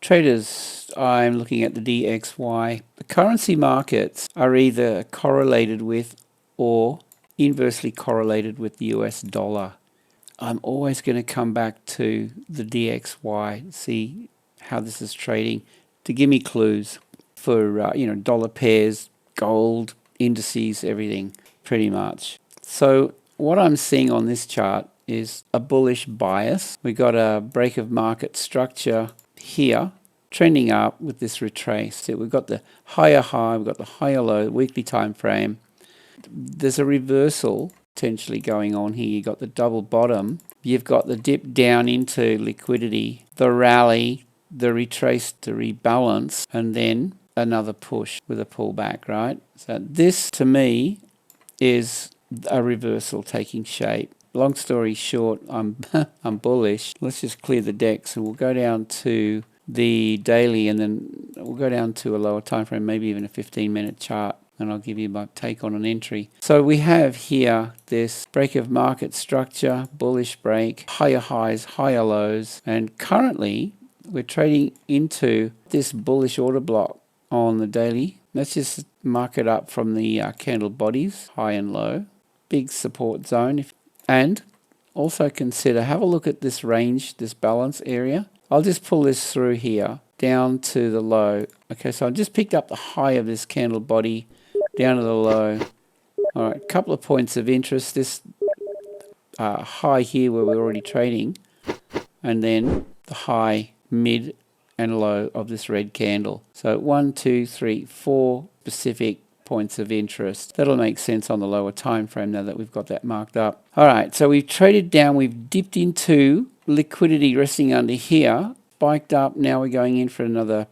Traders, I'm looking at the DXY. The currency markets are either correlated with or inversely correlated with the US dollar. I'm always going to come back to the DXY, see how this is trading, to give me clues for dollar pairs, gold, indices, everything pretty much. So what I'm seeing on this chart is a bullish bias. We got a break of market structure here, trending up with this retrace. So we've got the higher high, we've got the higher low, weekly time frame. There's a reversal potentially going on here. You've got the double bottom, you've got the dip down into liquidity, the rally, the retrace to rebalance, and then another push with a pullback, right? So this to me is a reversal taking shape. Long story short, I'm bullish. Let's just clear the decks and we'll go down to the daily, and then we'll go down to a lower time frame, maybe even a 15-minute chart, and I'll give you my take on an entry. So we have here this break of market structure, bullish break, higher highs, higher lows, and currently we're trading into this bullish order block on the daily. Let's just mark it up from the candle bodies, high and low, big support zone. And also consider, have a look at this range, this balance area. I'll just pull this through here down to the low. Okay, so I just picked up the high of this candle body down to the low. All right, a couple of points of interest. This high here where we're already trading, and then the high, mid, and low of this red candle. So 1, 2, 3, 4 specific points of interest. That'll make sense on the lower time frame now that we've got that marked up. All right, so we've traded down, we've dipped into liquidity resting under here, spiked up. Now we're going in for another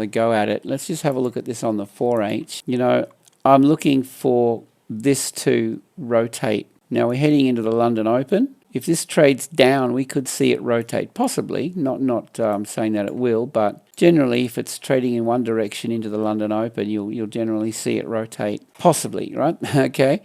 go at it. Let's just have a look at this on the 4H. You know, I'm looking for this to rotate. Now we're heading into the London Open. If this trades down, we could see it rotate, possibly. Not saying that it will, but generally, if it's trading in one direction into the London Open, you'll generally see it rotate, possibly, right? Okay.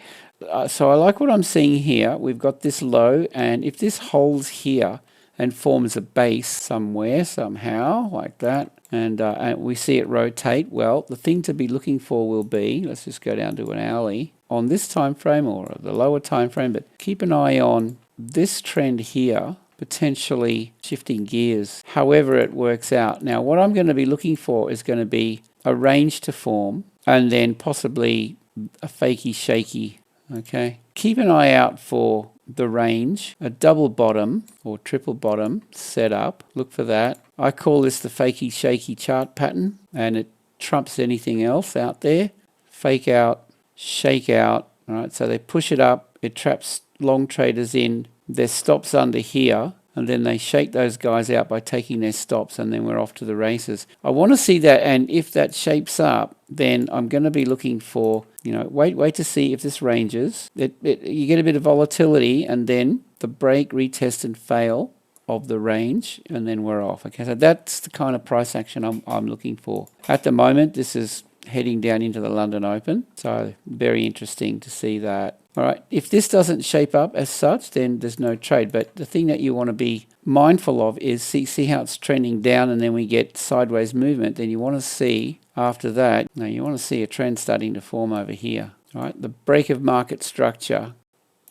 So I like what I'm seeing here. We've got this low, and if this holds here and forms a base somewhere, somehow, like that, and we see it rotate, well, the thing to be looking for will be, let's just go down to an hourly, on this time frame or the lower time frame, but keep an eye on this trend here, potentially shifting gears, however it works out. Now, what I'm going to be looking for is going to be a range to form, and then possibly a fakey shaky. Okay, keep an eye out for the range, a double bottom or triple bottom setup. Look for that. I call this the fakey shaky chart pattern, and it trumps anything else out there. Fake out, shake out. All right, so they push it up, it traps long traders in, their stops under here, and then they shake those guys out by taking their stops, and then we're off to the races. I want to see that, and if that shapes up, then I'm going to be looking for, wait to see if this ranges. You get a bit of volatility, and then the break, retest, and fail of the range, and then we're off. Okay, so that's the kind of price action I'm looking for. At the moment, this is heading down into the London Open, so very interesting to see that. All right, if this doesn't shape up as such, then there's no trade. But the thing that you want to be mindful of is see how it's trending down, and then we get sideways movement. Then you want to see after that, you want to see a trend starting to form over here. All right, the break of market structure,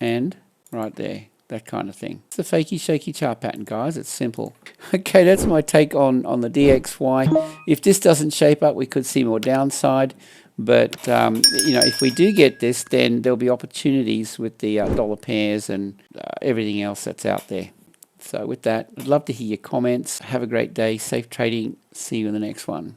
and right there, that kind of thing. It's the fakey shaky chart pattern, guys. It's simple. Okay, that's my take on the DXY. If this doesn't shape up, we could see more downside. But, if we do get this, then there'll be opportunities with the dollar pairs and everything else that's out there. So with that, I'd love to hear your comments. Have a great day. Safe trading. See you in the next one.